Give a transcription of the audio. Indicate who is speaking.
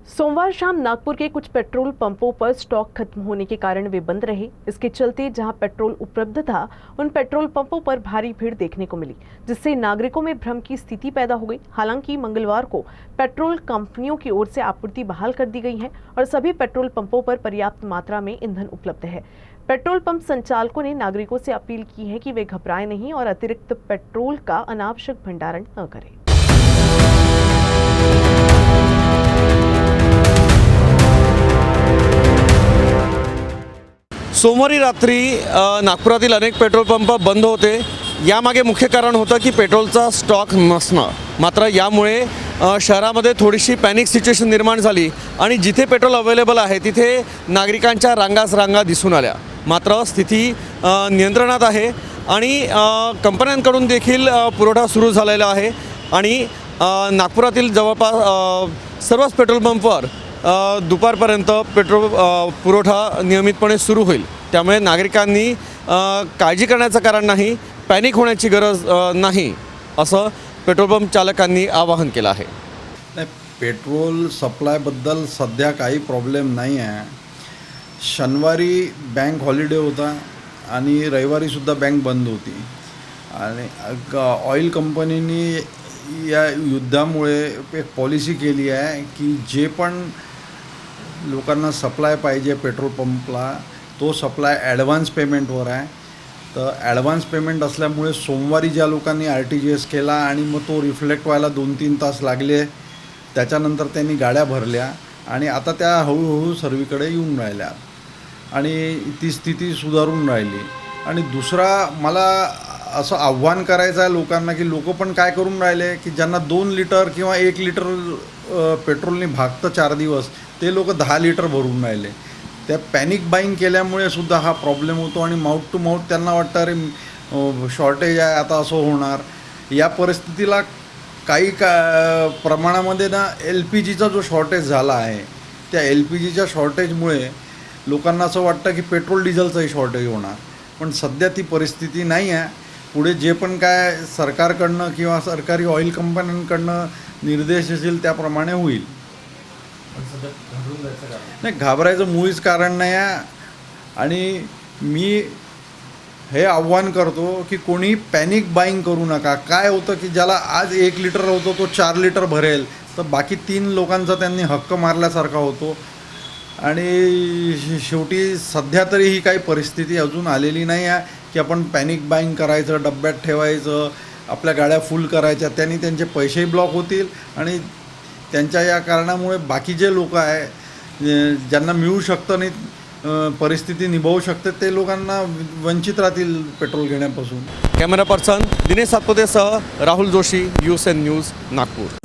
Speaker 1: सोमवार शाम नागपुर के कुछ पेट्रोल पंपों पर स्टॉक खत्म होने के कारण वे बंद रहे। इसके चलते जहां पेट्रोल उपलब्ध था, उन पेट्रोल पंपों पर भारी भीड़ देखने को मिली, जिससे नागरिकों में भ्रम की स्थिति पैदा हो गई। हालांकि मंगलवार को पेट्रोल कंपनियों की ओर से आपूर्ति बहाल कर दी गई है और सभी पेट्रोल पंपों पर पर्याप्त मात्रा में ईंधन उपलब्ध है। पेट्रोल पंप संचालकों ने नागरिकों से अपील की है कि वे घबराएं नहीं और अतिरिक्त पेट्रोल का अनावश्यक भंडारण न करें।
Speaker 2: सोमवारी रात्री नागपुरातील अनेक पेट्रोल पंप बंद होते। यामागे मुख्य कारण होतं की पेट्रोलचा स्टॉक नसणं। मात्र यामुळे शहरामध्ये थोडीशी पॅनिक सिच्युएशन निर्माण झाली आणि जिथे पेट्रोल अवेलेबल आहे तिथे नागरिकांच्या रांगा दिसून आल्या। मात्र स्थिती नियंत्रणात आहे आणि कंपन्यांकडून देखील पुरवठा सुरू झालेला आहे आणि नागपुरातील जवळपास सर्वच पेट्रोल पंपवर दुपारपर्यंत पेट्रोल पुरवठा नियमितपणे सुरू होईल। त्यामुळे नागरिकांनी काळजी करण्याचं कारण नाही, पॅनिक होण्याची गरज नाही, असं पेट्रोल पंप चालकांनी आवाहन केलं आहे।
Speaker 3: नाही, पेट्रोल सप्लायबद्दल सध्या काही प्रॉब्लेम नाही आहे। शनिवारी बँक हॉलिडे होता आणि रविवारीसुद्धा बँक बंद होती आणि ऑइल कंपनीनी या युद्धामुळे एक पॉलिसी केली आहे की जे पण लोकांना सप्लाय पाहिजे पेट्रोल पंपला तो सप्लाय ॲडव्हान्स पेमेंटवर आहे। तर ॲडव्हान्स पेमेंट असल्यामुळे सोमवारी ज्या लोकांनी RTGS केला आणि मग तो रिफ्लेक्ट व्हायला 2-3 तास लागले, त्याच्यानंतर त्यांनी गाड्या भरल्या आणि आता त्या हळूहळू सर्वीकडे येऊन राहिल्या आणि ती स्थिती सुधारून राहिली। आणि दुसरा मला असं आव्हान करायचं आहे लोकांना की लोक पण काय करून राहिले की ज्यांना 2 लिटर किंवा 1 लिटर पेट्रोलने भागतं 4 दिवस, ते लोक 10 लिटर भरून राहिले। त्या पॅनिक बाईंग केल्यामुळे सुद्धा हा प्रॉब्लेम होतो आणि माउथ टू माउथ त्यांना वाटतं अरे शॉर्टेज आहे, आता असं होणार। या परिस्थितीला काही प्रमाणामध्ये ना LPGचा जो शॉर्टेज झाला आहे, त्या LPGच्या शॉर्टेजमुळे लोकांना असं वाटतं की पेट्रोल डिझेलचंही शॉर्टेज होणार, पण सध्या ती परिस्थिती नाही आहे। पुढे जे पण काय सरकारकडनं किंवा सरकारी ऑइल कंपन्यांकडनं निर्देश असेल त्याप्रमाणे होईल। नाही, घाबरायचं मुळीच कारण नाही आहे आणि मी हे आव्हान करतो की कोणी पॅनिक बाईंग करू नका। काय होतं की ज्याला आज 1 लिटर होतो तो 4 लिटर भरेल, तर बाकी 3 लोकांचा त्यांनी हक्क मारल्यासारखा होतो आणि शेवटी सध्या तरी ही काही परिस्थिती अजून आलेली नाही आहे की आपण पॅनिक बाईंग करायचं, डब्यात ठेवायचं, आपल्या गाड्या फुल करायच्या, त्यांनी त्यांचे पैसेही ब्लॉक होतील आणि त्यांच्या या कारणामुळे बाकी जे लोक आहे ज्यांना मिळू शकतं नाही, परिस्थिती निभावू शकते, ते लोकांना वंचित राहतील पेट्रोल घेण्यापासून।
Speaker 2: कॅमेरा पर्सन दिनेश सातपुतेसह राहुल जोशी, USN न्यूज, नागपूर।